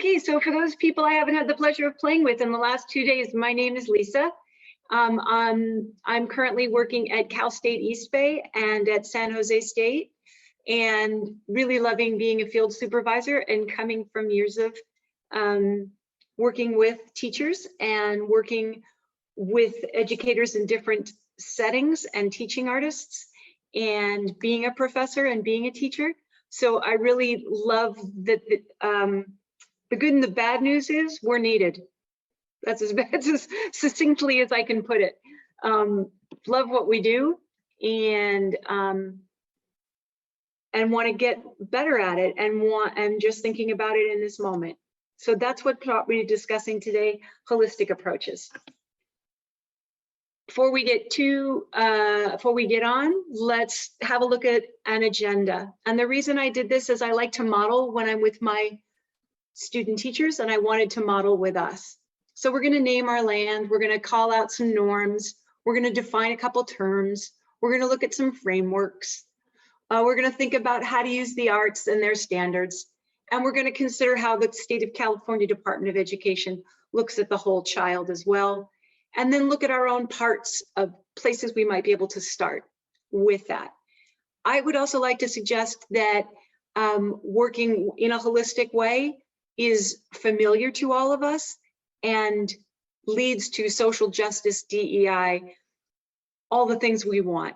Okay, so for those people I haven't had the pleasure of playing with in the last 2 days, my name is Lisa. I'm currently working at Cal State East Bay and at San Jose State, and really loving being a field supervisor and coming from years of working with teachers and working with educators in different settings and teaching artists and being a professor and being a teacher. So I really love that. The good and the bad news is we're needed. That's as succinctly as I can put it. Love what we do and want to get better at it and just thinking about it in this moment. So that's what we're discussing today, holistic approaches. Before we get on, let's have a look at an agenda. And the reason I did this is I like to model when I'm with my student teachers, and I wanted to model with us. So we're going to name our land, we're going to call out some norms, we're going to define a couple terms, we're going to look at some frameworks, we're going to think about how to use the arts and their standards, and we're going to consider how the State of California Department of Education looks at the whole child as well, and then look at our own parts of places we might be able to start with that. I would also like to suggest that working in a holistic way is familiar to all of us and leads to social justice, DEI, all the things we want,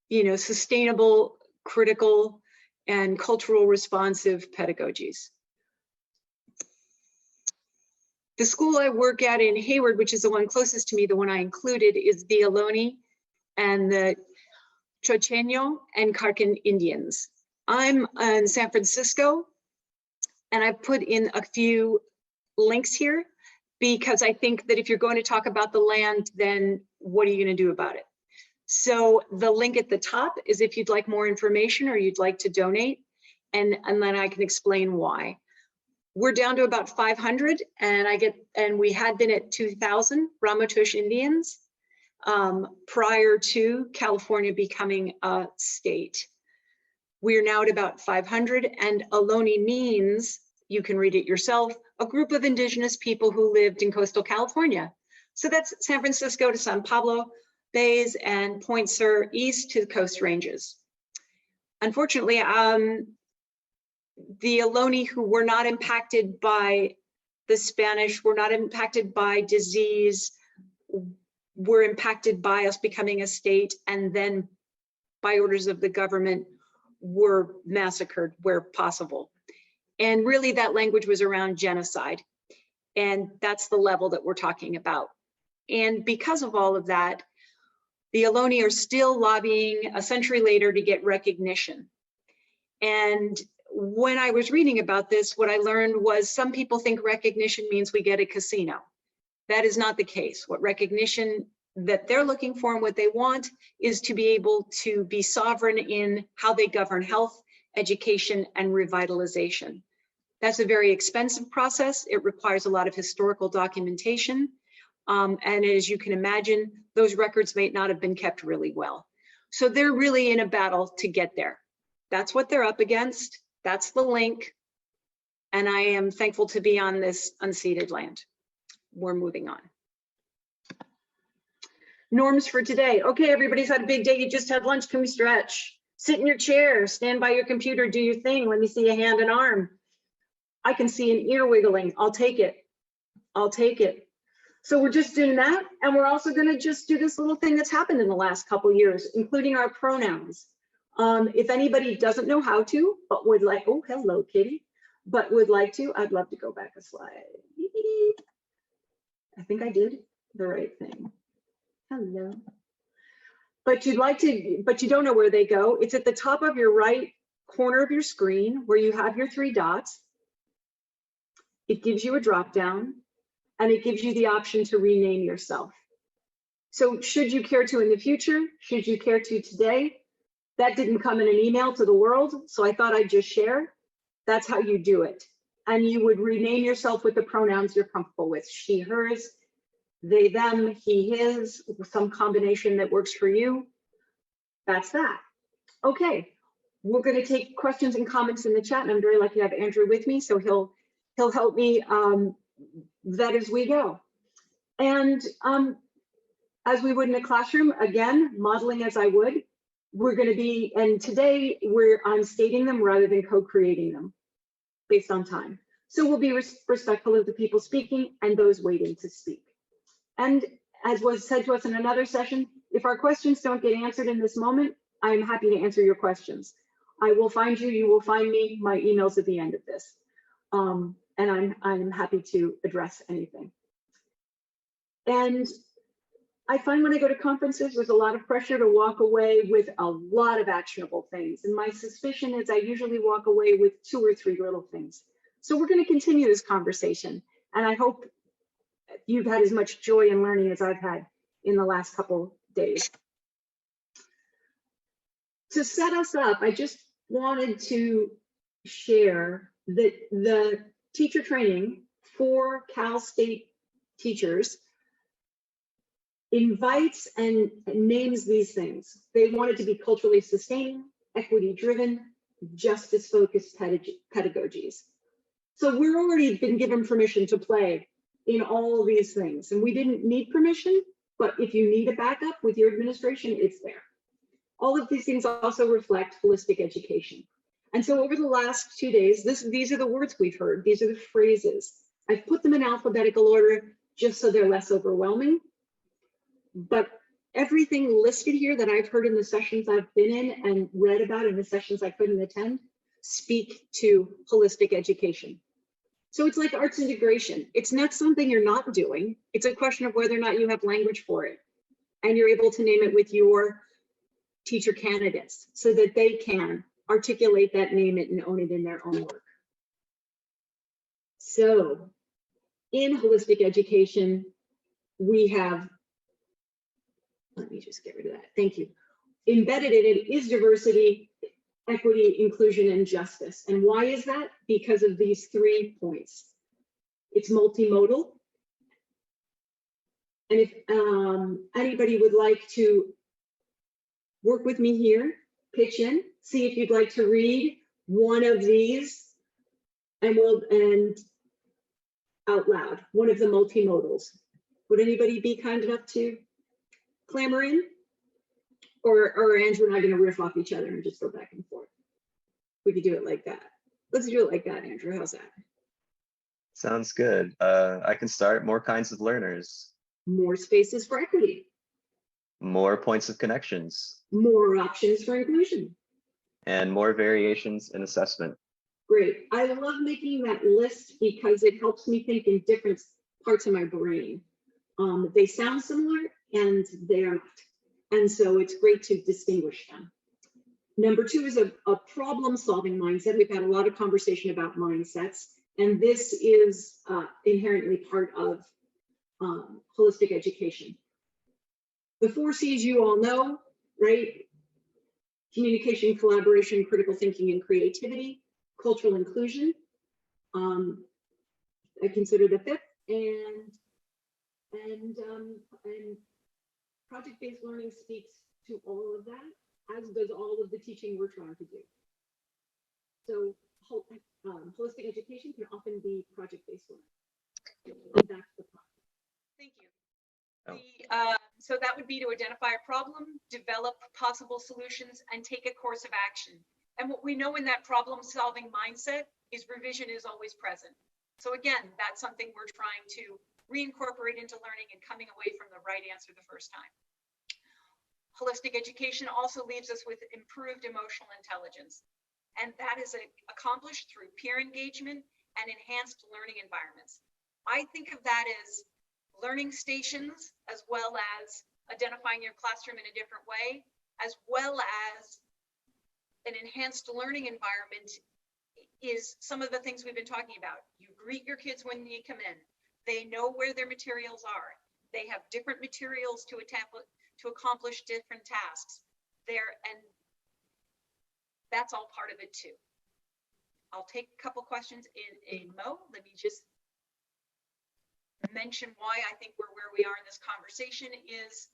you know, sustainable, critical, and cultural responsive pedagogies. The school I work at in Hayward, which is the one closest to me, the one I included, is the Ohlone and the Chocheño and Carcan Indians. I'm in San Francisco, and I put in a few links here because I think that if you're going to talk about the land, then what are you going to do about it? So the link at the top is if you'd like more information or you'd like to donate, and then I can explain why. We're down to about 500, and we had been at 2,000 Ramaytush Indians prior to California becoming a state. We're now at about 500, and Ohlone means, you can read it yourself, a group of indigenous people who lived in coastal California. So that's San Francisco to San Pablo Bays and Point Sur east to the Coast Ranges. Unfortunately, the Ohlone who were not impacted by the Spanish, were not impacted by disease, were impacted by us becoming a state, and then by orders of the government were massacred where possible. And really that language was around genocide. And that's the level that we're talking about. And because of all of that, the Ohlone are still lobbying a century later to get recognition. And when I was reading about this, what I learned was some people think recognition means we get a casino. That is not the case. What recognition that they're looking for and what they want is to be able to be sovereign in how they govern health, education, and revitalization. That's a very expensive process. It requires a lot of historical documentation. And as you can imagine, those records may not have been kept really well. So they're really in a battle to get there. That's what they're up against. That's the link. And I am thankful to be on this unceded land. We're moving on. Norms for today. Okay, everybody's had a big day. You just had lunch. Can we stretch? Sit in your chair, stand by your computer, do your thing. Let me see a hand and arm. I can see an ear wiggling. I'll take it. I'll take it. So we're just doing that. And we're also going to just do this little thing that's happened in the last couple of years, including our pronouns. If anybody doesn't know how to, but would like, oh, hello, Kitty, but would like to, I'd love to go back a slide. I think I did the right thing. Hello. But you'd like to, but you don't know where they go. It's at the top of your right corner of your screen where you have your 3 dots. It gives you a drop down and it gives you the option to rename yourself. So should you care to in the future, should you care to today, that didn't come in an email to the world, so I thought I'd just share. That's how you do it. And you would rename yourself with the pronouns you're comfortable with. She, hers, they, them, he, his, some combination that works for you. That's that. Okay, we're going to take questions and comments in the chat, and I'm very lucky to have Andrew with me, so he'll he'll help me vet as we go. And as we would in a classroom, again, modeling as I would, we're going to be, and today I'm stating them rather than co-creating them based on time. So we'll be respectful of the people speaking and those waiting to speak. And as was said to us in another session, if our questions don't get answered in this moment, I am happy to answer your questions. I will find you, you will find me, my email's at the end of this. And I'm happy to address anything. And I find when I go to conferences, there's a lot of pressure to walk away with a lot of actionable things. And my suspicion is I usually walk away with 2 or 3 little things. So we're going to continue this conversation. And I hope you've had as much joy in learning as I've had in the last couple days. To set us up, I just wanted to share that the teacher training for Cal State teachers invites and names these things. They want it to be culturally sustaining, equity-driven, justice-focused pedagogies. So we're already been given permission to play in all these things, and we didn't need permission, but if you need a backup with your administration, it's there. All of these things also reflect holistic education. And so over the last 2 days, these are the words we've heard, these are the phrases. I've put them in alphabetical order just so they're less overwhelming. But everything listed here that I've heard in the sessions I've been in and read about in the sessions I couldn't attend speak to holistic education. So it's like arts integration. It's not something you're not doing. It's a question of whether or not you have language for it. And you're able to name it with your teacher candidates so that they can articulate that, name it, and own it in their own work. So in holistic education, we have, let me just get rid of that. Thank you. Embedded in it is diversity, equity, inclusion, and justice. And why is that? Because of these 3 points. It's multimodal. And if anybody would like to work with me here, pitch in, see if you'd like to read one of these and out loud, one of the multimodals. Would anybody be kind enough to clamor in? Or Andrew and I are going to riff off each other and just go back and forth. We could do it like that. Let's do it like that, Andrew. How's that? Sounds good. I can start. More kinds of learners. More spaces for equity. More points of connections. More options for inclusion. And more variations in assessment. Great. I love making that list because it helps me think in different parts of my brain. They sound similar and they are not. And so it's great to distinguish them. Number 2 is a problem-solving mindset. We've had a lot of conversation about mindsets, and this is inherently part of holistic education. The 4 C's you all know, right? Communication, collaboration, critical thinking, and creativity. Cultural inclusion. I consider the 5th, and project-based learning speaks to all of that, as does all of the teaching we're trying to do. So holistic education can often be project-based learning. And that's the problem. Thank you. So that would be to identify a problem, develop possible solutions, and take a course of action. And what we know in that problem-solving mindset is revision is always present. So again, that's something we're trying to reincorporate into learning and coming away from the right answer the first time. Holistic education also leaves us with improved emotional intelligence. And that is accomplished through peer engagement and enhanced learning environments. I think of that as learning stations, as well as identifying your classroom in a different way, as well as an enhanced learning environment is some of the things we've been talking about. You greet your kids when you come in. They know where their materials are. They have different materials to accomplish different tasks there, and that's all part of it too. I'll take a couple questions in a mo. Let me just mention why I think we're where we are in this conversation is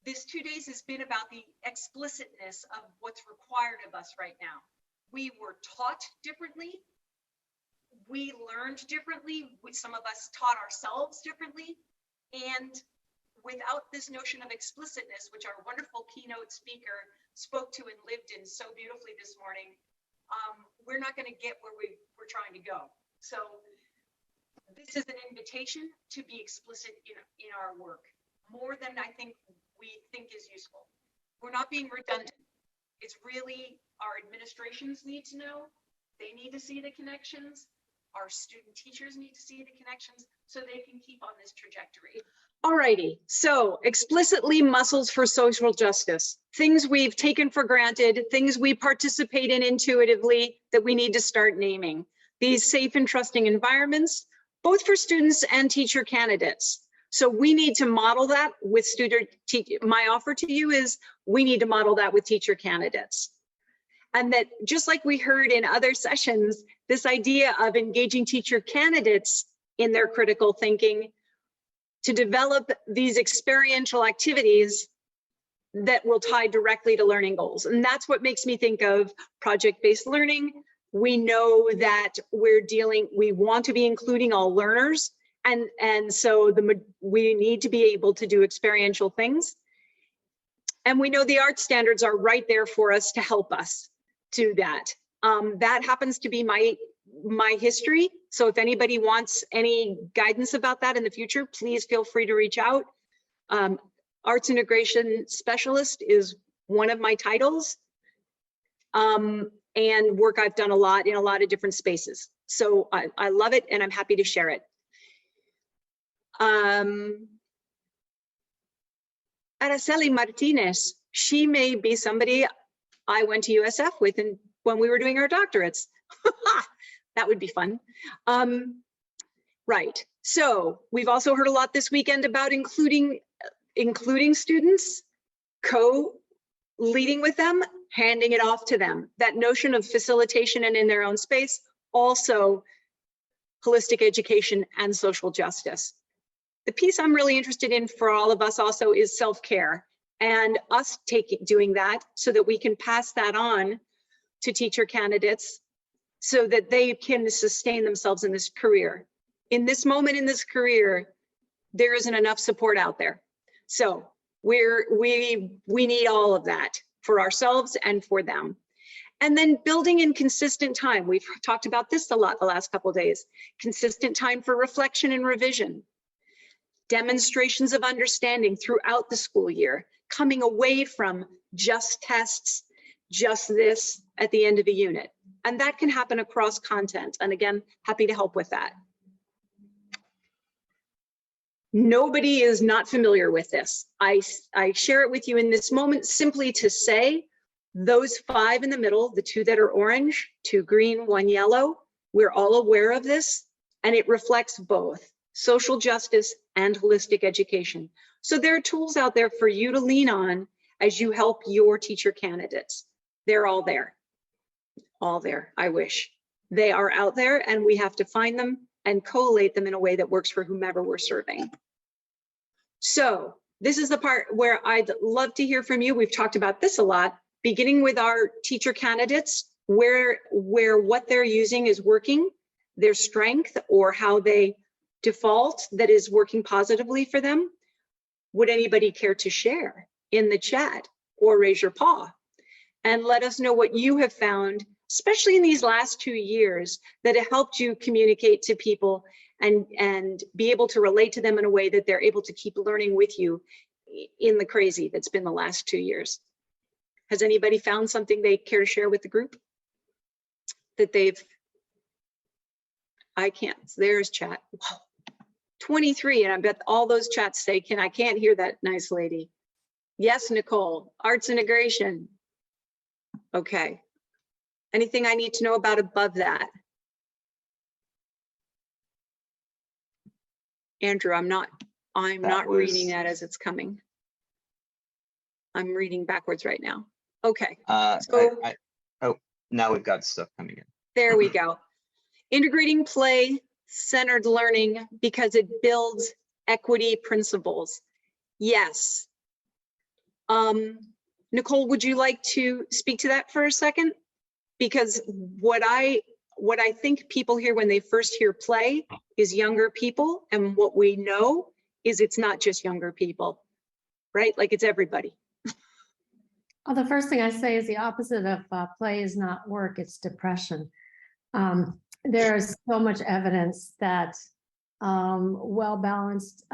this 2 days has been about the explicitness of what's required of us right now. We were taught differently. we learned differently. Some of us taught ourselves differently. And without this notion of explicitness, which our wonderful keynote speaker spoke to and lived in so beautifully this morning, we're not going to get where we're trying to go. So this is an invitation to be explicit in our work, more than I think we think is useful. We're not being redundant. It's really our administrations need to know. They need to see the connections. Our student teachers need to see the connections so they can keep on this trajectory. Alrighty, so explicitly muscles for social justice, things we've taken for granted, things we participate in intuitively that we need to start naming. These safe and trusting environments, both for students and teacher candidates. So we need to model that with my offer to you is we need to model that with teacher candidates. And that just like we heard in other sessions, this idea of engaging teacher candidates in their critical thinking to develop these experiential activities that will tie directly to learning goals. And that's what makes me think of project-based learning. We know that we want to be including all learners. And so we need to be able to do experiential things. And we know the art standards are right there for us to help us do that. That happens to be my history. So if anybody wants any guidance about that in the future, please feel free to reach out. Arts integration specialist is one of my titles, and work I've done a lot in a lot of different spaces. So I love it and I'm happy to share it. Araceli Martinez, she may be somebody I went to USF with when we were doing our doctorates. That would be fun. Right, so we've also heard a lot this weekend about including students, co-leading with them, handing it off to them. That notion of facilitation and in their own space, also holistic education and social justice. The piece I'm really interested in for all of us also is self-care and us doing that so that we can pass that on to teacher candidates so that they can sustain themselves in this career. In this moment in this career, there isn't enough support out there. So we need all of that for ourselves and for them. And then building in consistent time. We've talked about this a lot the last couple of days. Consistent time for reflection and revision. Demonstrations of understanding throughout the school year, coming away from just tests, just this at the end of a unit. And that can happen across content. And again, happy to help with that. Nobody is not familiar with this. I share it with you in this moment simply to say those 5 in the middle, the 2 that are orange, 2 green, 1 yellow, we're all aware of this and it reflects both social justice and holistic education. So there are tools out there for you to lean on as you help your teacher candidates. They're all there, I wish. They are out there and we have to find them and collate them in a way that works for whomever we're serving. So this is the part where I'd love to hear from you. We've talked about this a lot, beginning with our teacher candidates, where what they're using is working, their strength or how they default that is working positively for them. Would anybody care to share in the chat or raise your paw and let us know what you have found, especially in these last 2 years, that have helped you communicate to people and be able to relate to them in a way that they're able to keep learning with you in the crazy that's been the last 2 years. Has anybody found something they care to share with the group that I can't, there's chat. Wow. 23, and I bet all those chats say, I can't hear that nice lady. Yes, Nicole, arts integration. Okay. Anything I need to know about above that? Andrew, I'm not reading that as it's coming. I'm reading backwards right now. Okay. Oh, now we've got stuff coming in. There we go. Integrating play-centered learning because it builds equity principles. Yes. Nicole, would you like to speak to that for a second? Because what I what I think people hear when they first hear play is younger people. And what we know is it's not just younger people, right? Like it's everybody. Well, the first thing I say is the opposite of play is not work, it's depression. There's so much evidence that well-balanced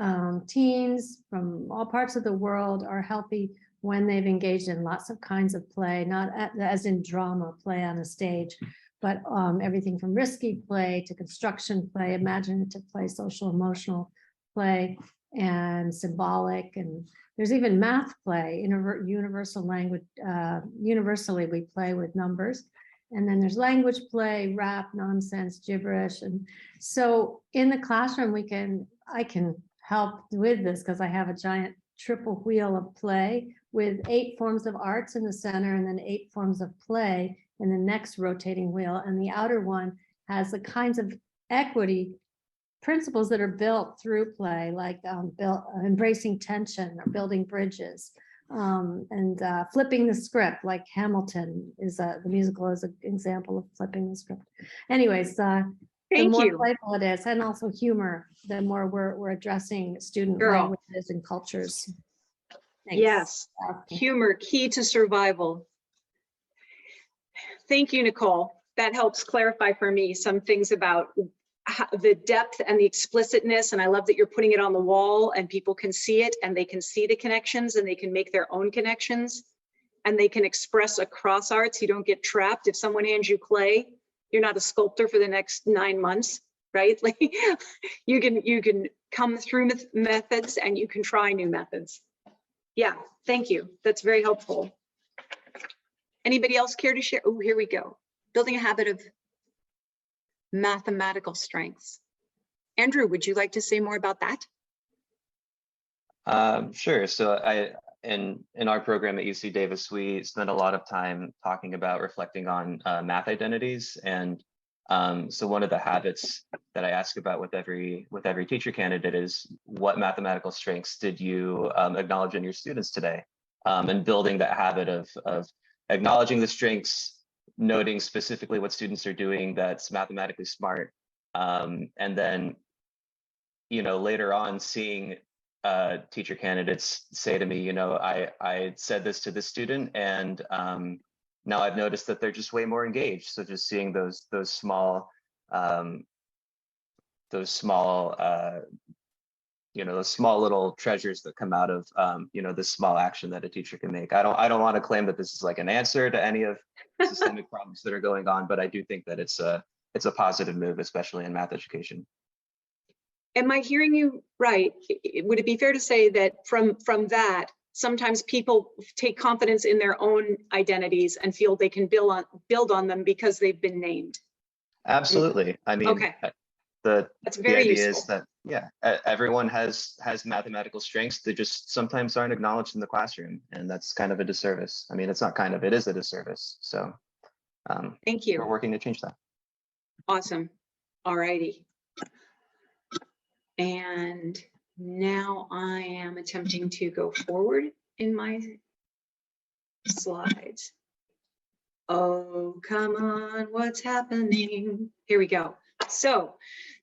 teens from all parts of the world are healthy when they've engaged in lots of kinds of play, not as in drama play on a stage, but everything from risky play to construction play, imaginative play, social emotional play, and symbolic. And there's even math play, universal language. Universally, we play with numbers. And then there's language play, rap, nonsense, gibberish. And so in the classroom, I can help with this because I have a giant triple wheel of play with 8 forms of arts in the center and then 8 forms of play in the next rotating wheel. And the outer one has the kinds of equity principles that are built through play, like embracing tension or building bridges, and flipping the script, like Hamilton is the musical is an example of flipping the script. Anyways, the more playful it is, and also humor, the more we're addressing student languages and cultures. Thanks. Yes, humor, key to survival. Thank you, Nicole. That helps clarify for me some things about the depth and the explicitness. And I love that you're putting it on the wall and people can see it and they can see the connections and they can make their own connections and they can express across arts. You don't get trapped. If someone hands you clay, you're not a sculptor for the next 9 months, right? Like you can come through methods and you can try new methods. Yeah, thank you. That's very helpful. Anybody else care to share? Oh, here we go. Building a habit of mathematical strengths. Andrew, would you like to say more about that? Sure. So in our program at UC Davis, we spend a lot of time talking about reflecting on math identities. And so one of the habits that I ask about with every teacher candidate is, what mathematical strengths did you acknowledge in your students today? And building that habit of acknowledging the strengths, noting specifically what students are doing that's mathematically smart, and then, later on seeing teacher candidates say to me, I said this to this student, and now I've noticed that they're just way more engaged. So just seeing those small little treasures that come out of this small action that a teacher can make. I don't want to claim that this is like an answer to any of the systemic problems that are going on, but I do think that it's a positive move, especially in math education. Am I hearing you right? Would it be fair to say that from that, sometimes people take confidence in their own identities and feel they can build on them because they've been named? Absolutely. I mean, okay. That's very the idea useful. Is that, yeah, everyone has mathematical strengths that just sometimes aren't acknowledged in the classroom, and that's kind of a disservice. I mean, it's not kind of, it is a disservice. So thank you. We're working to change that. Awesome. All righty. And now I am attempting to go forward in my slides. Oh, come on, what's happening? Here we go. So,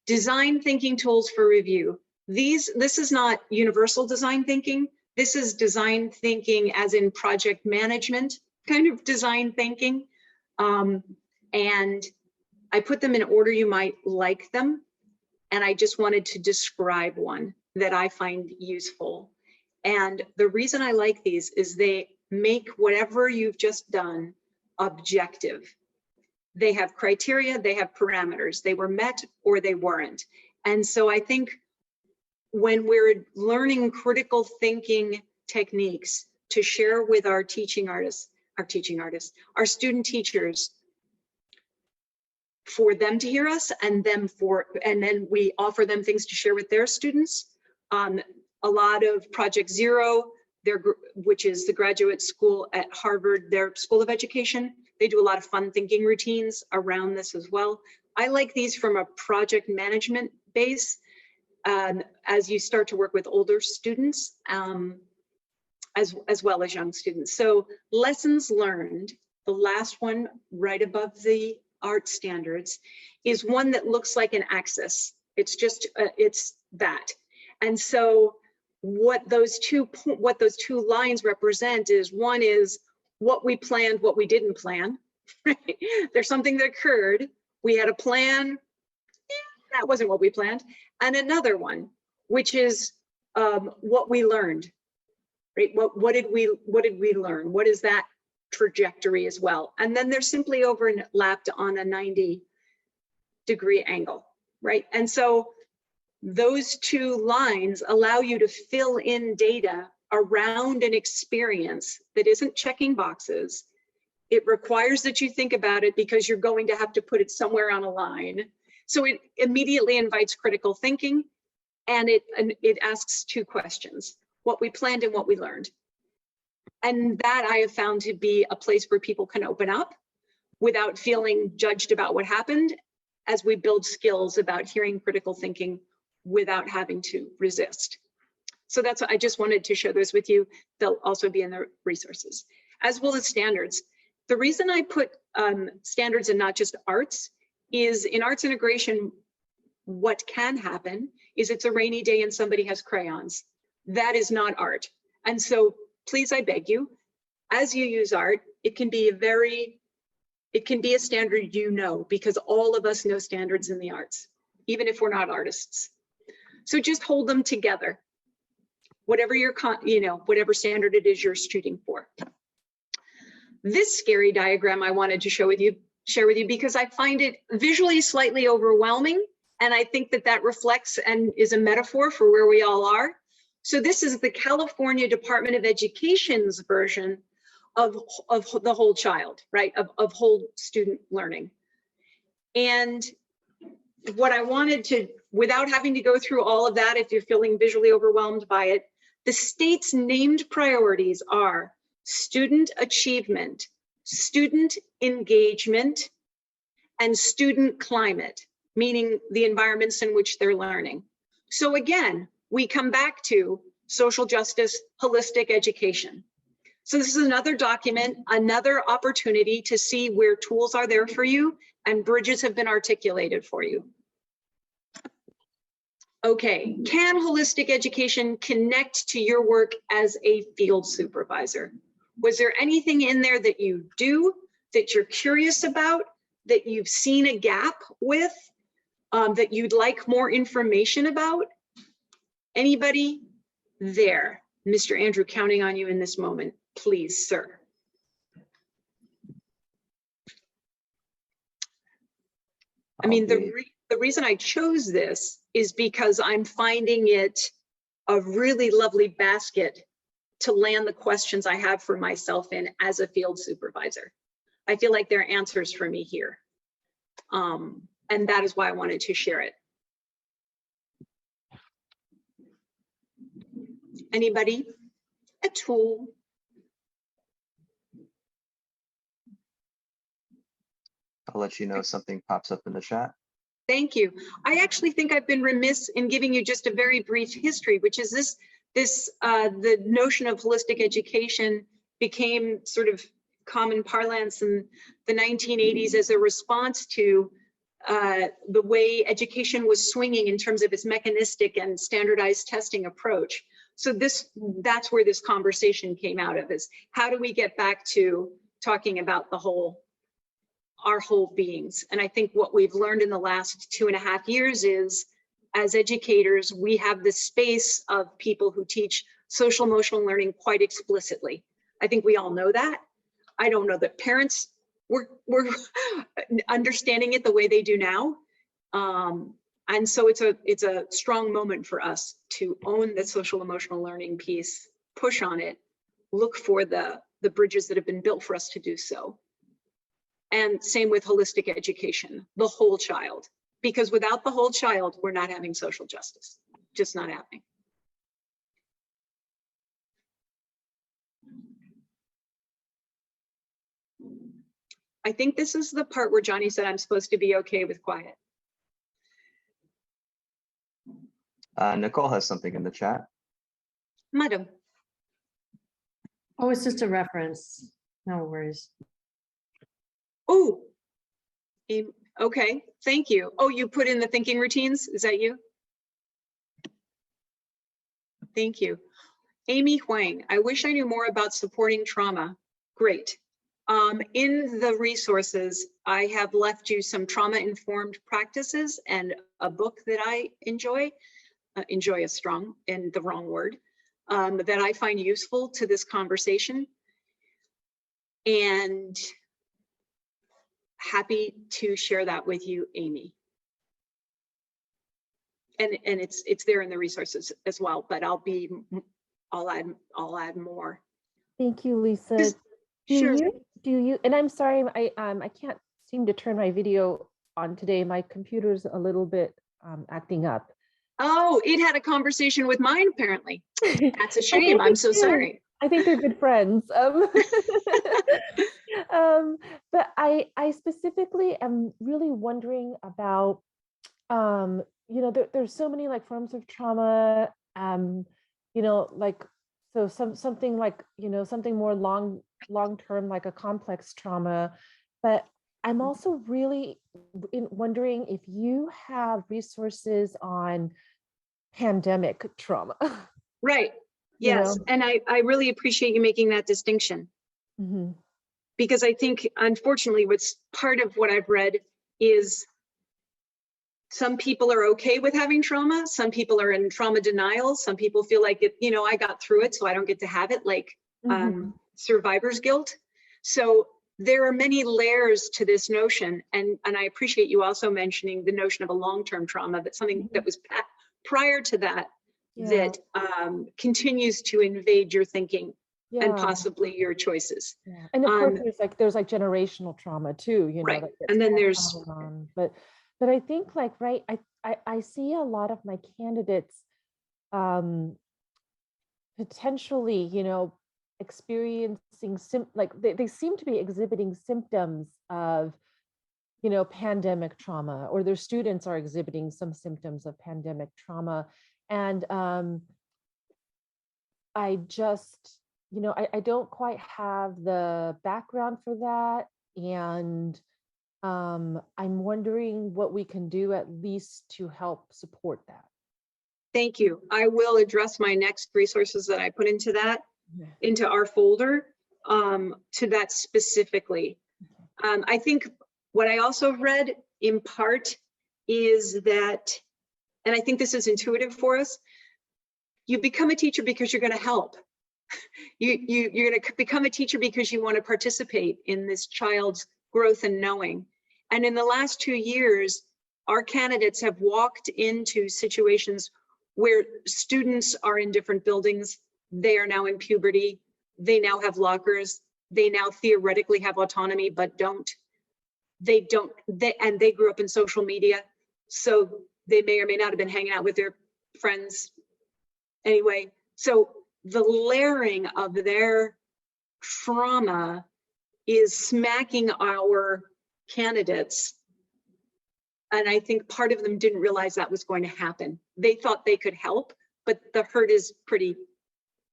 design thinking tools for review. This is not universal design thinking. This is design thinking as in project management kind of design thinking. And I put them in order you might like them. And I just wanted to describe one that I find useful. And the reason I like these is they make whatever you've just done objective. They have criteria, they have parameters. They were met or they weren't. And so I think when we're learning critical thinking techniques to share with our student teachers, for them to hear us, and then we offer them things to share with their students. A lot of Project Zero, which is the graduate school at Harvard, their School of Education, they do a lot of fun thinking routines around this as well. I like these from a project management base as you start to work with older students, as well as young students. So lessons learned, the last one right above the art standards is one that looks like an axis. It's just, it's that. And so what those two lines represent is, one is what we planned, what we didn't plan, right? There's something that occurred. We had a plan, that wasn't what we planned. And another one, which is what we learned, right? What did we learn? What is that trajectory as well? And then they're simply overlapped on a 90-degree angle, right? And so those two lines allow you to fill in data around an experience that isn't checking boxes. It requires that you think about it because you're going to have to put it somewhere on a line. So it immediately invites critical thinking, and it asks two questions: what we planned and what we learned. And that I have found to be a place where people can open up without feeling judged about what happened, as we build skills about hearing critical thinking without having to resist. So that's what I just wanted to share those with you. They'll also be in the resources, as well as standards. The reason I put standards and not just arts is, in arts integration, what can happen is it's a rainy day and somebody has crayons. That is not art. And so please, I beg you, as you use art, it can be a standard, you know, because all of us know standards in the arts, even if we're not artists. So just hold them together, whatever your, whatever standard it is you're shooting for. This scary diagram I wanted to share with you because I find it visually slightly overwhelming, and I think that reflects and is a metaphor for where we all are. So this is the California Department of Education's version of the whole child, right? Of whole student learning. And what I wanted to, without having to go through all of that, if you're feeling visually overwhelmed by it, the state's named priorities are student achievement, student engagement, and student climate, meaning the environments in which they're learning. So again, we come back to social justice, holistic education. So this is another document, another opportunity to see where tools are there for you and bridges have been articulated for you. Okay, can holistic education connect to your work as a field supervisor? Was there anything in there that you do, that you're curious about, that you've seen a gap with, that you'd like more information about? Anybody there? Mr. Andrew, counting on you in this moment, please, sir. I mean, the reason I chose this is because I'm finding it a really lovely basket to land the questions I have for myself in as a field supervisor. I feel like there are answers for me here. And that is why I wanted to share it. Anybody? A tool? I'll let you know if something pops up in the chat. Thank you. I actually think I've been remiss in giving you just a very brief history, which is the notion of holistic education became sort of common parlance in the 1980s as a response to the way education was swinging in terms of its mechanistic and standardized testing approach. So that's where this conversation came out of, is how do we get back to talking about our whole beings? And I think what we've learned in the last 2.5 years is, as educators, we have this space of people who teach social emotional learning quite explicitly. I think we all know that. I don't know that parents were understanding it the way they do now. And so it's a strong moment for us to own the social emotional learning piece, push on it, look for the bridges that have been built for us to do so. And same with holistic education, the whole child, because without the whole child, we're not having social justice, just not happening. I think this is the part where Johnny said I'm supposed to be okay with quiet. Nicole has something in the chat. Madam. Oh, it's just a reference. No worries. Oh, Okay, thank you. Oh, you put in the thinking routines? Is that you? Thank you. Amy Huang, I wish I knew more about supporting trauma. Great. In the resources, I have left you some trauma-informed practices and a book that I enjoy. Enjoy is strong and the wrong word, that I find useful to this conversation. And happy to share that with you, Amy. And it's there in the resources as well, but I'll add more. Thank you, Lisa. Sure. Do you, and I'm sorry, I can't seem to turn my video on today. My computer's a little bit acting up. Oh, it had a conversation with mine, apparently. That's a I shame. think I'm it so did. sorry. I think they're good friends. But I specifically am really wondering about, you know, there's so many like forms of trauma, you know, like, so something like, you know, something more long-term, like a complex trauma. But I'm also really wondering if you have resources on pandemic trauma. Right. You Yes. know? And I really appreciate you making that distinction. Mm-hmm. Because I think, unfortunately, what's part of what I've read is some people are okay with having trauma. Some people are in trauma denial. Some people feel like, it, you know, I got through it, so I don't get to have it, like survivor's guilt. So there are many layers to this notion. And I appreciate you also mentioning the notion of a long-term trauma, but something that was prior to that, that continues to invade your thinking and possibly your choices. Yeah. And of course, there's like generational trauma too, you know. Right. That And then there's on. But I think like, right, I see a lot of my candidates potentially, you know, experiencing like they seem to be exhibiting symptoms of, you know, pandemic trauma, or their students are exhibiting some symptoms of pandemic trauma. And I just, you know, I don't quite have the background for that. And I'm wondering what we can do at least to help support that. Thank you. I will address my next resources that I put into that, into our folder, to that specifically. I think what I also read in part is that, and I think this is intuitive for us, you become a teacher because you're going to help. You're going to become a teacher because you want to participate in this child's growth and knowing. And in the last 2 years, our candidates have walked into situations where students are in different buildings. They are now in puberty. They now have lockers. They now theoretically have autonomy, but don't. They grew up in social media. So they may or may not have been hanging out with their friends anyway. So the layering of their trauma is smacking our candidates. And I think part of them didn't realize that was going to happen. They thought they could help, but the hurt is pretty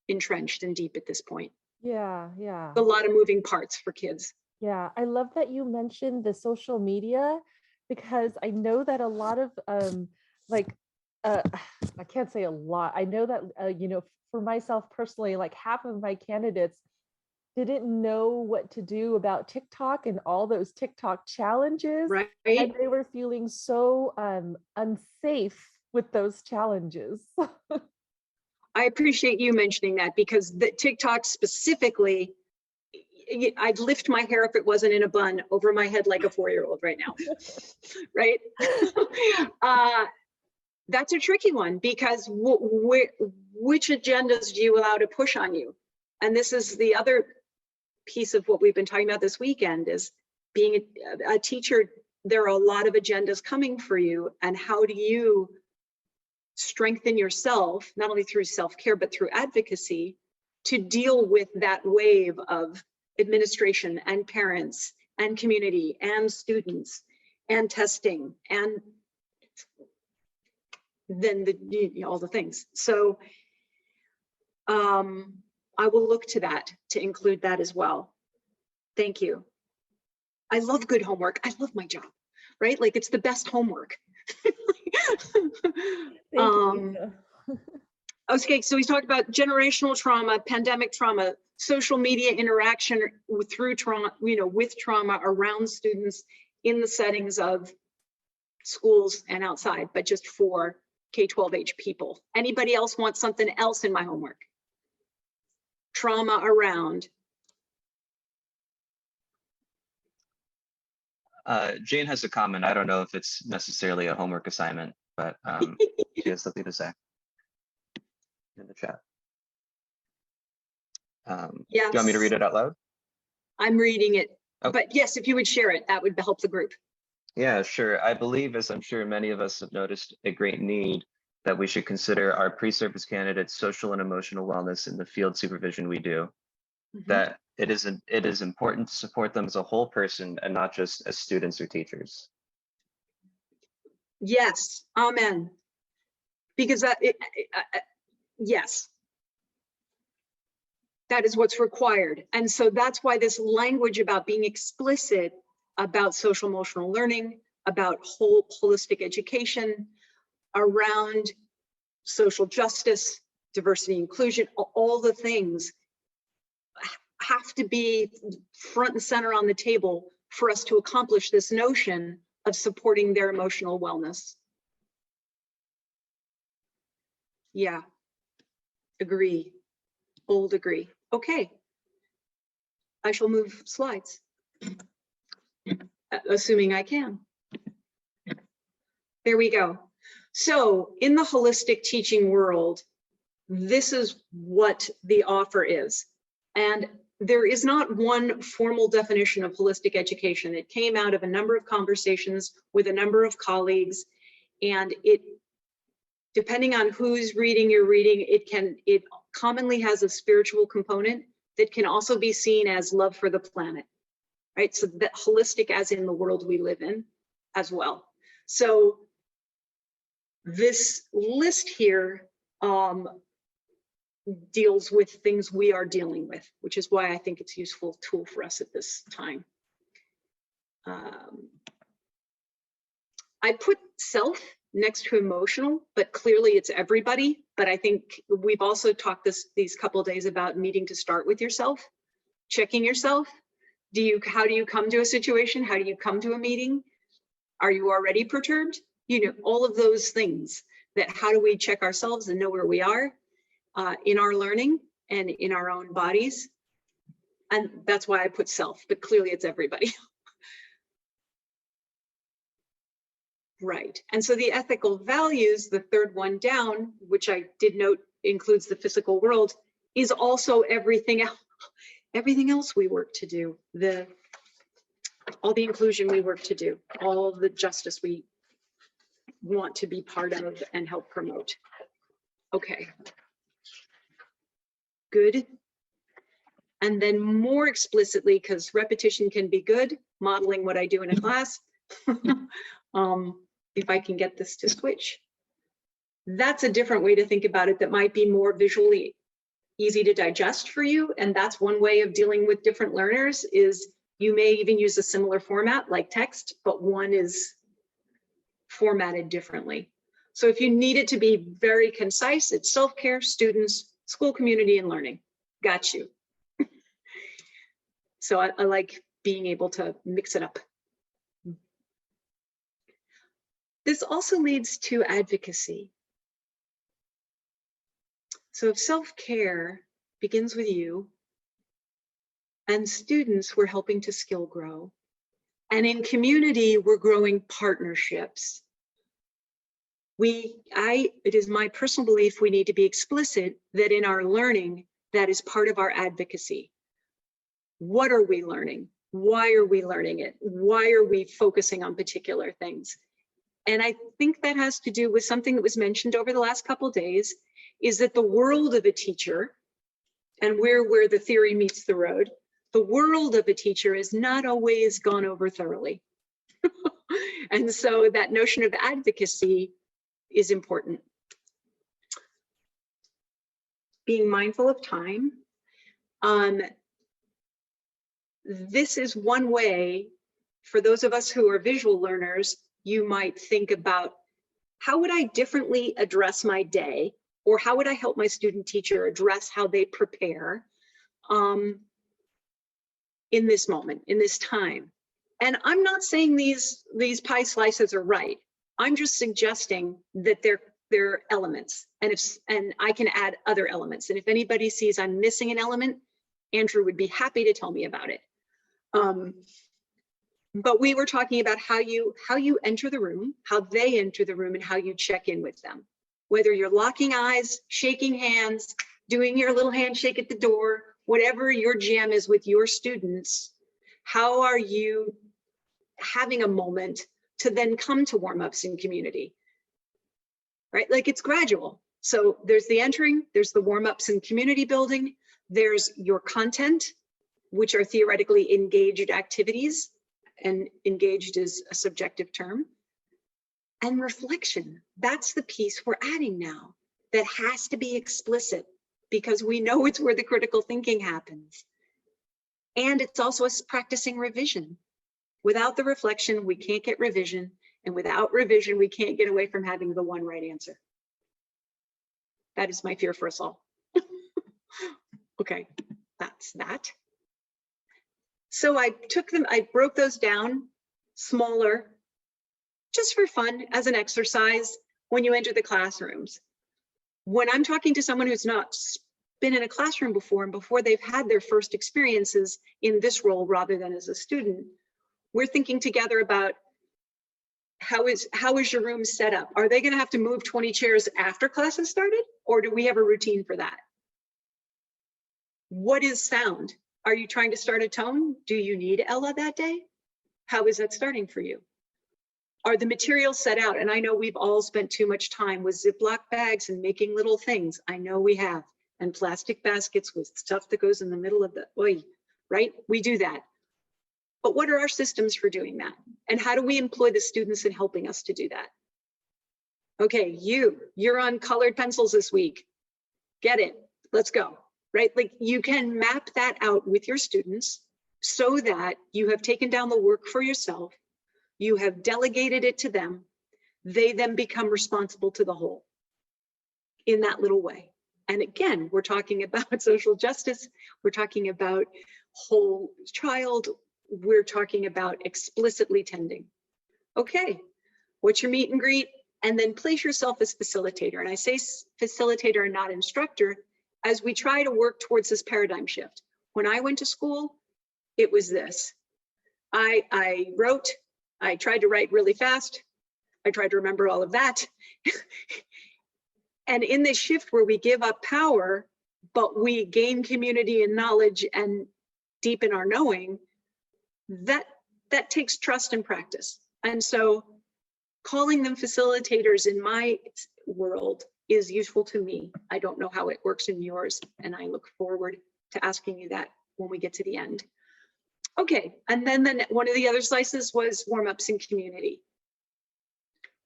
entrenched and deep at this point. Yeah. A lot of moving parts for kids. Yeah, I love that you mentioned the social media, because I know that a lot of I can't say a lot. I know that you know, for myself personally, like half of my candidates didn't know what to do about TikTok and all those TikTok challenges. Right. And they were feeling so unsafe with those challenges. I appreciate you mentioning that, because the TikTok specifically, I'd lift my hair if it wasn't in a bun over my head like a 4-year-old right now, right? That's a tricky one, because which agendas do you allow to push on you? And this is the other piece of what we've been talking about this weekend, is being a teacher. There are a lot of agendas coming for you, and how do you strengthen yourself, not only through self-care, but through advocacy, to deal with that wave of administration and parents and community and students and testing and then all the things. So I will look to that, to include that as well. Thank you. I love good homework. I love my job. right? Like it's the best homework. Thank you. Okay, so we talked about generational trauma, pandemic trauma, social media interaction through trauma, with trauma around students in the settings of schools and outside, but just for K-12 age people. Anybody else want something else in my homework? Trauma around. Jane has a comment. I don't know if it's necessarily a homework assignment, but she has something to say in the chat. Yes. Do you want me to read it out loud? I'm reading it, Oh. but yes, if you would share it, that would help the group. Yeah, sure. I believe, as I'm sure many of us have noticed, a great need that we should consider our pre-service candidates' social and emotional wellness in the field supervision we do. That it is important to support them as a whole person and not just as students or teachers. Yes, amen. Because yes, that is what's required. And so that's why this language about being explicit about social emotional learning, about holistic education, around social justice, diversity, inclusion, all the things have to be front and center on the table for us to accomplish this notion of supporting their emotional wellness. Yeah, agree, bold agree. Okay, I shall move slides, assuming I can. There we go. So in the holistic teaching world, this is what the offer is. And there is not one formal definition of holistic education. It came out of a number of conversations with a number of colleagues, and it, depending on who's reading your reading, it commonly has a spiritual component that can also be seen as love for the planet, right? So that holistic as in the world we live in as well. So this list here deals with things we are dealing with, which is why I think it's a useful tool for us at this time. I put self next to emotional, but clearly it's everybody. But I think we've also talked these couple of days about needing to start with yourself, checking yourself. How do you come to a situation? How do you come to a meeting? Are you already perturbed? All of those things, that how do we check ourselves and know where we are in our learning and in our own bodies. And that's why I put self, but clearly it's everybody. Right. And so the ethical values, the third one down, which I did note includes the physical world, is also everything else we work to do, all the inclusion we work to do, all the justice we want to be part of and help promote. Okay. Good. And then more explicitly, because repetition can be good, modeling what I do in a class. If I can get this to switch. That's a different way to think about it that might be more visually easy to digest for you. And that's one way of dealing with different learners, is you may even use a similar format like text, but one is formatted differently. So if you need it to be very concise, it's self-care, students, school community, and learning. Got you. So I like being able to mix it up. This also leads to advocacy. So if self-care begins with you, and students, we're helping to skill grow. And in community, we're growing partnerships. It is my personal belief we need to be explicit that in our learning, that is part of our advocacy. What are we learning? Why are we learning it? Why are we focusing on particular things? And I think that has to do with something that was mentioned over the last couple of days, is that the world of a teacher, and where the theory meets the road, the world of a teacher is not always gone over thoroughly. And so that notion of advocacy is important. Being mindful of time. This is one way For those of us who are visual learners, you might think about, how would I differently address my day? Or how would I help my student teacher address how they prepare in this moment, in this time? And I'm not saying these pie slices are right. I'm just suggesting that they're elements, and I can add other elements. And if anybody sees I'm missing an element, Andrew would be happy to tell me about it. But we were talking about how you enter the room, how they enter the room, and how you check in with them. Whether you're locking eyes, shaking hands, doing your little handshake at the door, whatever your jam is with your students, how are you having a moment to then come to warm-ups in community, right? Like, it's gradual. So there's the entering, there's the warm-ups and community building, there's your content, which are theoretically engaged activities, and engaged is a subjective term, and reflection. That's the piece we're adding now that has to be explicit, because we know it's where the critical thinking happens. And it's also us practicing revision. Without the reflection, we can't get revision. And without revision, we can't get away from having the one right answer. That is my fear for us all. Okay, that's that. So I broke those down smaller, just for fun, as an exercise when you enter the classrooms. When I'm talking to someone who's not been in a classroom before, and before they've had their first experiences in this role rather than as a student, we're thinking together about how is your room set up? Are they going to have to move 20 chairs after class has started? Or do we have a routine for that? What is sound? Are you trying to start a tone? Do you need Ella that day? How is that starting for you? Are the materials set out? And I know we've all spent too much time with Ziploc bags and making little things. I know we have. And plastic baskets with stuff that goes in the middle of the, right? We do that. But what are our systems for doing that? And how do we employ the students in helping us to do that? Okay, you're on colored pencils this week. Get it, let's go, right? Like, you can map that out with your students so that you have taken down the work for yourself, you have delegated it to them, they then become responsible to the whole in that little way. And again, we're talking about social justice, we're talking about whole child, we're talking about explicitly tending. Okay, what's your meet and greet? And then place yourself as facilitator. And I say facilitator and not instructor, as we try to work towards this paradigm shift. When I went to school, it was this. I tried to write really fast. I tried to remember all of that. And in this shift where we give up power, but we gain community and knowledge and deepen our knowing, that takes trust and practice. And so calling them facilitators in my world is useful to me. I don't know how it works in yours, and I look forward to asking you that when we get to the end. Okay, and then one of the other slices was warm-ups in community.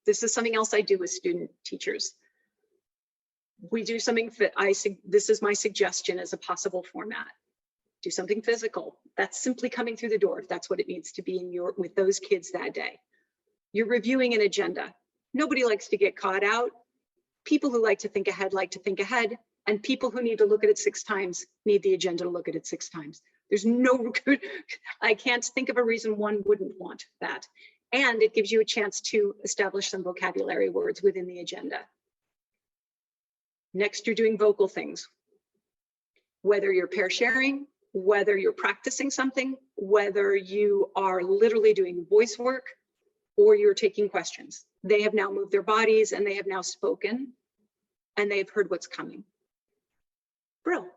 This is something else I do with student teachers. We do something that this is my suggestion as a possible format. Do something physical. That's simply coming through the door, if that's what it needs to be with those kids that day. You're reviewing an agenda. Nobody likes to get caught out. People who like to think ahead, and people who need to look at it 6 times need the agenda to look at it 6 times. There's no good, I can't think of a reason one wouldn't want that. And it gives you a chance to establish some vocabulary words within the agenda. Next, you're doing vocal things. Whether you're pair sharing, whether you're practicing something, whether you are literally doing voice work, or you're taking questions. They have now moved their bodies and they have now spoken and they've heard what's coming. Brill.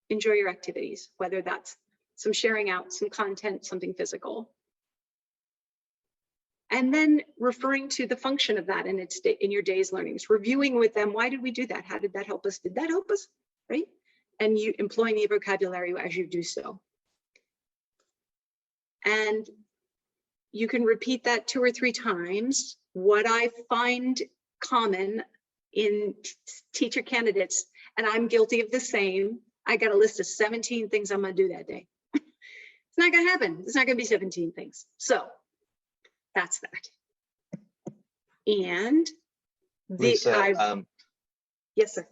Enjoy your activities, whether that's some sharing out, some content, something physical. And then referring to the function of that in your day's learnings, reviewing with them, why did we do that? How did that help us? Did that help us, right? And you employing the vocabulary as you do so. And you can repeat that 2 or 3 times. What I find common in teacher candidates, and I'm guilty of the same, I got a list of 17 things I'm gonna do that day. It's not gonna happen. It's not gonna be 17 things. So that's that. And Lisa, yes, sir.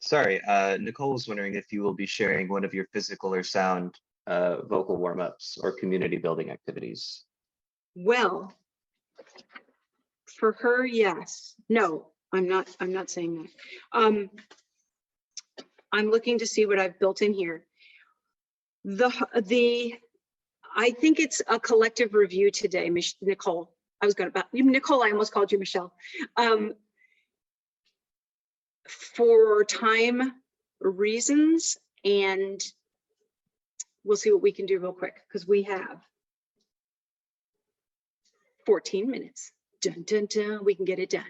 sorry, Nicole was wondering if you will be sharing one of your physical or sound vocal warm-ups or community building activities. Well, for her, yes. No, I'm not saying that. I'm looking to see what I've built in here. I think it's a collective review today, Nicole. Nicole, I almost called you Michelle. For time reasons, and we'll see what we can do real quick because we have 14 minutes. Dun, dun, dun, we can get it done.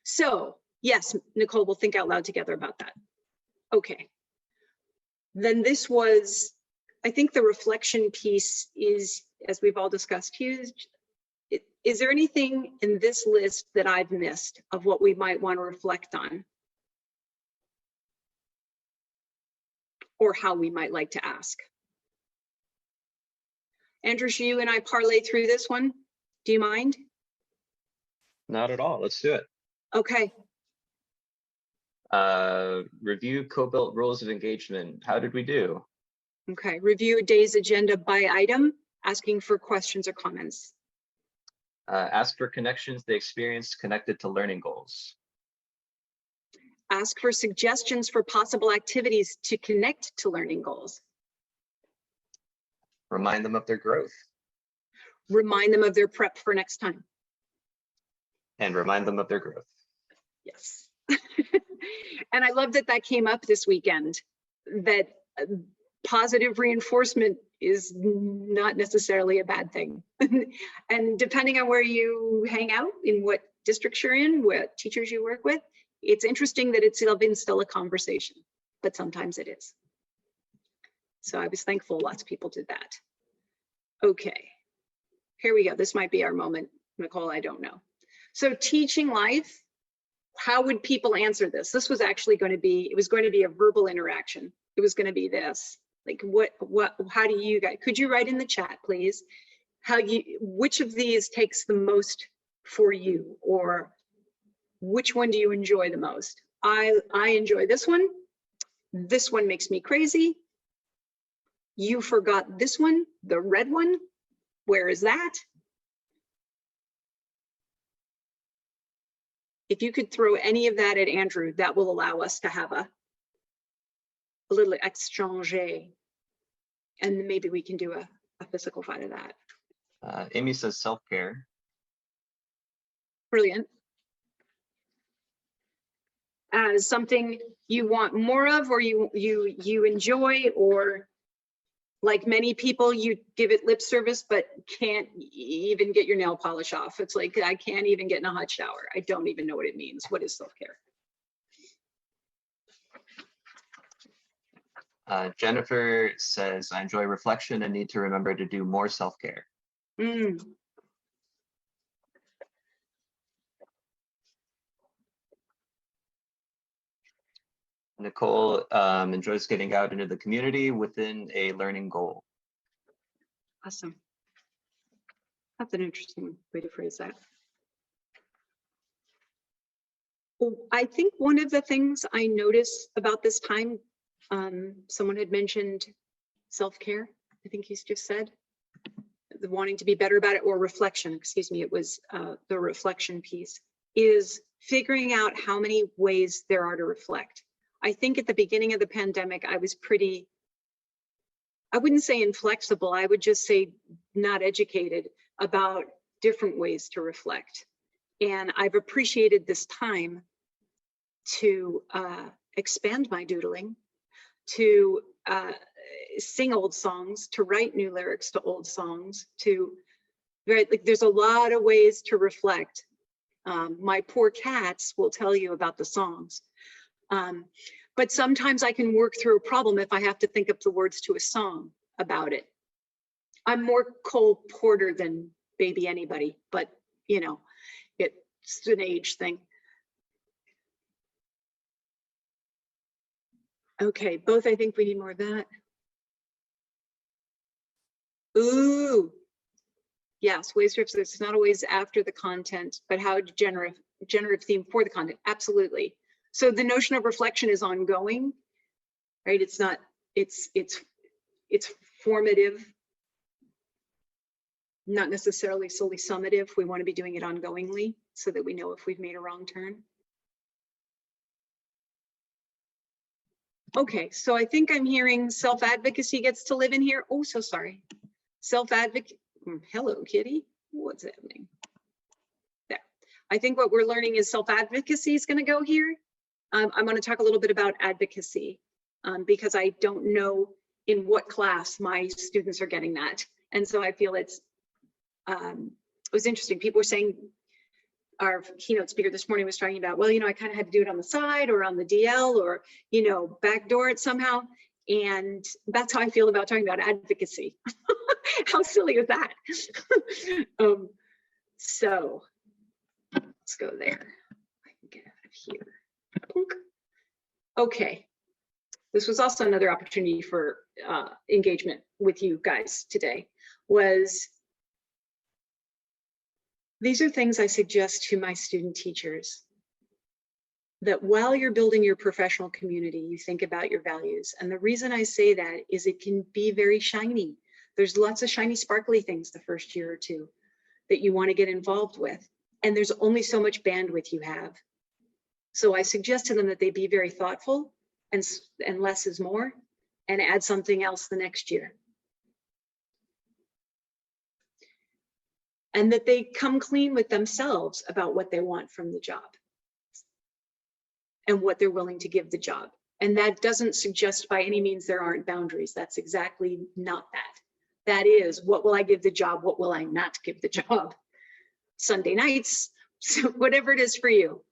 So yes, Nicole, we'll think out loud together about that. Okay. Then this was, I think the reflection piece is, as we've all discussed, huge. Is there anything in this list that I've missed of what we might want to reflect on? Or how we might like to ask? Andrew, should you and I parlay through this one? Do you mind? Not at all. Let's do it. Okay. Review co-built rules of engagement. How did we do? Okay. Review a day's agenda by item, asking for questions or comments. Ask for connections they experienced connected to learning goals. Ask for suggestions for possible activities to connect to learning goals. Remind them of their growth. Remind them of their prep for next time. And remind them of their growth. Yes. And I love that that came up this weekend, that positive reinforcement is not necessarily a bad thing. And depending on where you hang out, in what districts you're in, what teachers you work with, it's interesting that it's still a conversation, but sometimes it is. So I was thankful lots of people did that. Okay, here we go. This might be our moment, Nicole, I don't know. So teaching life, how would people answer this? This was actually going to be, it was going to be a verbal interaction. It was going to be this, like how do you guys, could you write in the chat, please? Which of these takes the most for you, or which one do you enjoy the most? I enjoy this one. This one makes me crazy. You forgot this one, the red one. Where is that? If you could throw any of that at Andrew, that will allow us to have a little exchange, and maybe we can do a physical fight of that. Amy says self-care. Brilliant. As something you want more of, or you enjoy, or like many people, you give it lip service, but can't even get your nail polish off. It's like, I can't even get in a hot shower. I don't even know what it means. What is self-care? Jennifer says, I enjoy reflection and need to remember to do more self-care. Nicole enjoys getting out into the community within a learning goal. Awesome. That's an interesting way to phrase that. Well, I think one of the things I notice about this time, someone had mentioned self-care. I think he's just said the wanting to be better about it, or reflection, excuse me, it was the reflection piece, is figuring out how many ways there are to reflect. I think at the beginning of the pandemic, I was pretty, I wouldn't say inflexible, I would just say not educated about different ways to reflect. And I've appreciated this time to expand my doodling, to sing old songs, to write new lyrics to old songs, like there's a lot of ways to reflect. My poor cats will tell you about the songs. But sometimes I can work through a problem if I have to think up the words to a song about it. I'm more Cole Porter than baby anybody, but you know, it's an age thing. Okay, both, I think we need more of that. Ooh. Yes, ways to it's not always after the content, but how generative theme for the content. Absolutely. So the notion of reflection is ongoing, right? It's not, it's formative, not necessarily solely summative. We want to be doing it ongoingly so that we know if we've made a wrong turn. Okay, so I think I'm hearing self-advocacy gets to live in here. Oh, so sorry. Self-advocate. Hello, kitty. What's happening? There. I think what we're learning is self-advocacy is going to go here. I'm going to talk a little bit about advocacy because I don't know in what class my students are getting that. And so I feel it was interesting. People were saying, our keynote speaker this morning was talking about, well, you know, I kind of had to do it on the side or on the DL or, you know, backdoor it somehow. And that's how I feel about talking about advocacy. How silly is that? So let's go there. I can get out of here. Okay. This was also another opportunity for engagement with you guys today. These are things I suggest to my student teachers, that while you're building your professional community, you think about your values. And the reason I say that is it can be very shiny. There's lots of shiny, sparkly things the first year or two that you want to get involved with. And there's only so much bandwidth you have. So I suggest to them that they be very thoughtful and less is more, and add something else the next year. And that they come clean with themselves about what they want from the job and what they're willing to give the job. And that doesn't suggest by any means there aren't boundaries. That's exactly not that. That is, what will I give the job? What will I not give the job? Sunday nights, whatever it is for you.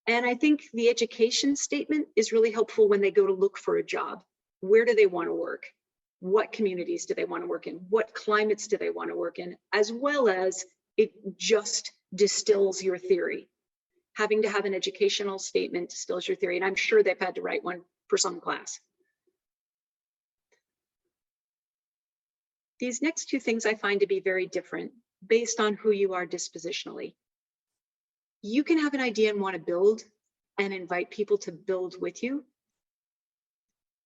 And I think the education statement is really helpful when they go to look for a job. Where do they want to work? What communities do they want to work in? What climates do they want to work in? As well as it just distills your theory. Having to have an educational statement distills your theory. And I'm sure they've had to write one for some class. These next two things I find to be very different based on who you are dispositionally. You can have an idea and want to build and invite people to build with you.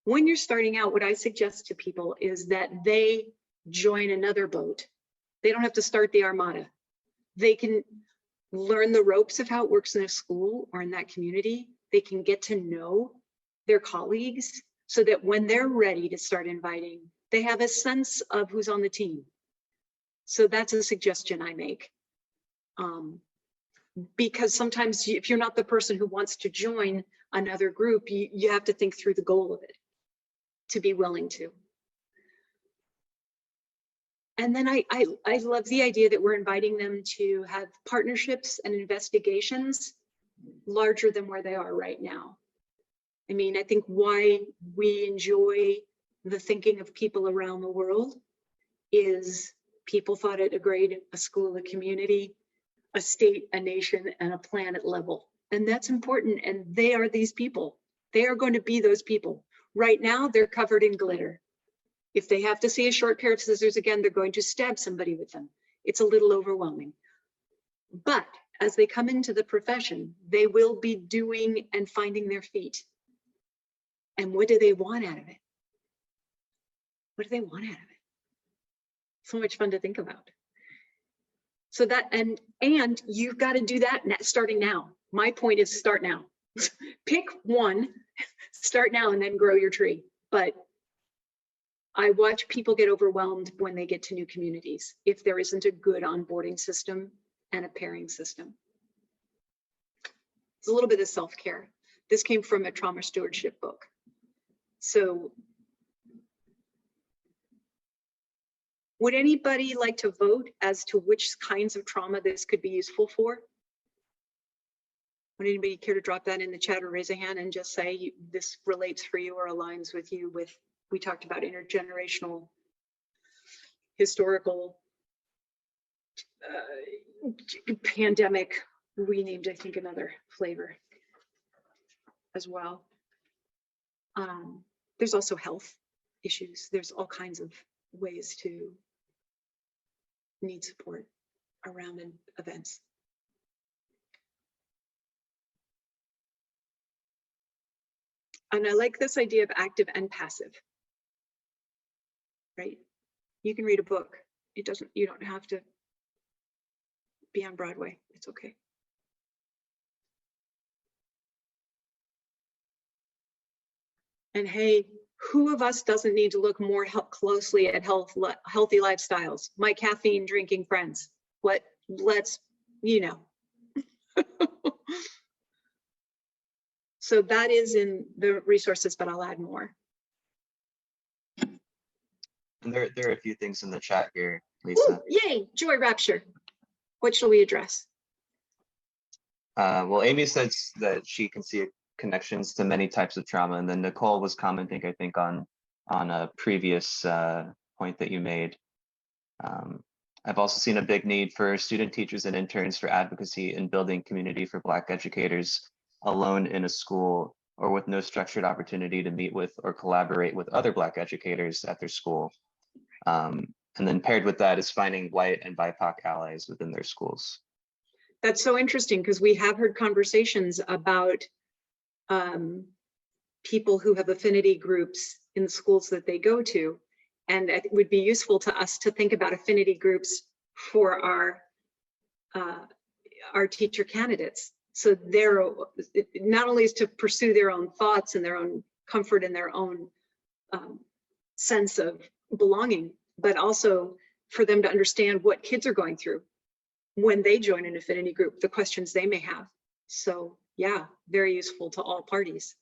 When you're starting out, what I suggest to people is that they join another boat. They don't have to start the armada. They can learn the ropes of how it works in a school or in that community. They can get to know their colleagues so that when they're ready to start inviting, they have a sense of who's on the team. So that's a suggestion I make. Because sometimes if you're not the person who wants to join another group, you have to think through the goal of it to be willing to. And then I love the idea that we're inviting them to have partnerships and investigations larger than where they are right now. I mean, I think why we enjoy the thinking of people around the world is people thought at a grade, a school, a community, a state, a nation, and a planet level. And that's important. And they are these people. They are going to be those people. Right now, they're covered in glitter. If they have to see a short pair of scissors again, they're going to stab somebody with them. It's a little overwhelming. But as they come into the profession, they will be doing and finding their feet. And what do they want out of it? What do they want out of it? So much fun to think about. So that, and you've got to do that starting now. My point is start now. Pick one, start now, and then grow your tree. But I watch people get overwhelmed when they get to new communities if there isn't a good onboarding system and a pairing system. It's a little bit of self-care. This came from a trauma stewardship book. So would anybody like to vote as to which kinds of trauma this could be useful for? Would anybody care to drop that in the chat or raise a hand and just say this relates for you or aligns with you with, we talked about intergenerational, historical, pandemic, we named, I think, another flavor as well. There's also health issues. There's all kinds of ways to need support around events. And I like this idea of active and passive, right? You can read a book. You don't have to be on Broadway. It's okay. And hey, who of us doesn't need to look more closely at healthy lifestyles? My caffeine drinking friends. Let's, you know. So that is in the resources, but I'll add more. And there are a few things in the chat here, Lisa. Ooh, yay, joy rapture. What shall we address? Well, Amy says that she can see connections to many types of trauma, and then Nicole was commenting, I think, on a previous point that you made. I've also seen a big need for student teachers and interns for advocacy in building community for Black educators alone in a school or with no structured opportunity to meet with or collaborate with other Black educators at their school. And then paired with that is finding white and BIPOC allies within their schools. That's so interesting because we have heard conversations about people who have affinity groups in the schools that they go to. And it would be useful to us to think about affinity groups for our teacher candidates. So they're not only is to pursue their own thoughts and their own comfort and their own sense of belonging, but also for them to understand what kids are going through when they join an affinity group, the questions they may have. So yeah, very useful to all parties.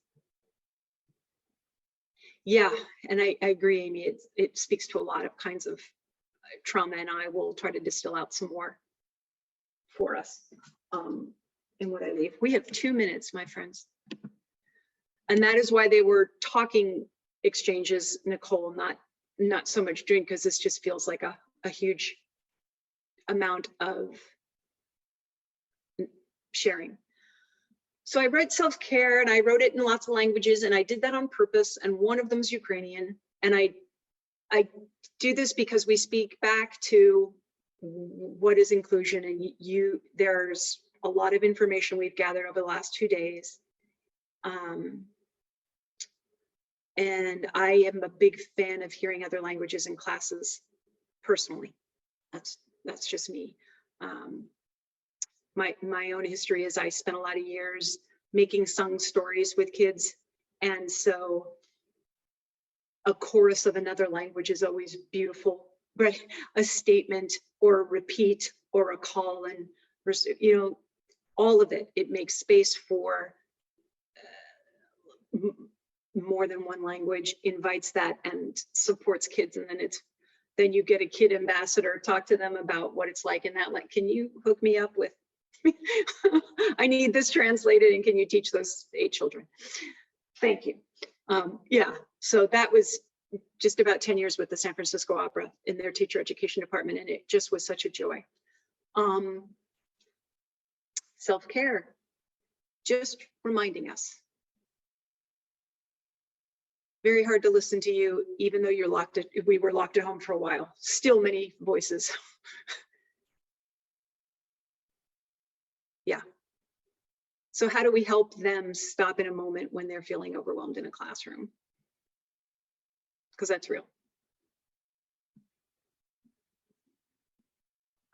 Yeah, and I agree, Amy, it speaks to a lot of kinds of trauma, and I will try to distill out some more for us in what I leave. We have 2 minutes, my friends. And that is why they were talking exchanges, Nicole, not so much drink, because this just feels like a huge amount of sharing. So I read self-care and I wrote it in lots of languages, and I did that on purpose. And one of them is Ukrainian. And I do this because we speak back to what is inclusion, and there's a lot of information we've gathered over the last 2 days. And I am a big fan of hearing other languages in classes personally. That's just me. My own history is I spent a lot of years making sung stories with kids. And so a chorus of another language is always beautiful, right? A statement or a repeat or a call, and, you know, all of it, it makes space for more than one language, invites that and supports kids. And then you get a kid ambassador, talk to them about what it's like in that, like, can you hook me up with, I need this translated, and can you teach those 8 children? Thank you. Yeah, so that was just about 10 years with the San Francisco Opera in their teacher education department, and it just was such a joy. Self-care, just reminding us. Very hard to listen to you, even though we were locked at home for a while. Still many voices. Yeah. So how do we help them stop in a moment when they're feeling overwhelmed in a classroom? Because that's real.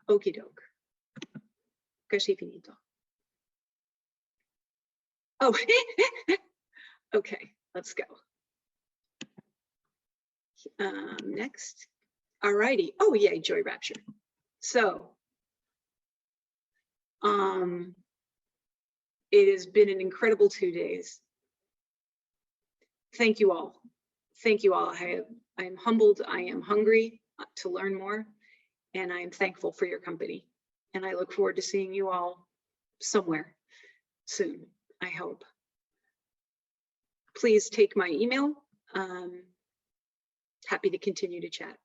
Okie doke. Casi finito. Oh, okay, let's go. Next. All righty. Oh, yay, joy rapture. So, it has been an incredible 2 days. Thank you all. Thank you all. I am humbled. I am hungry to learn more, and I am thankful for your company. And I look forward to seeing you all somewhere soon, I hope. Please take my email. Happy to continue to chat.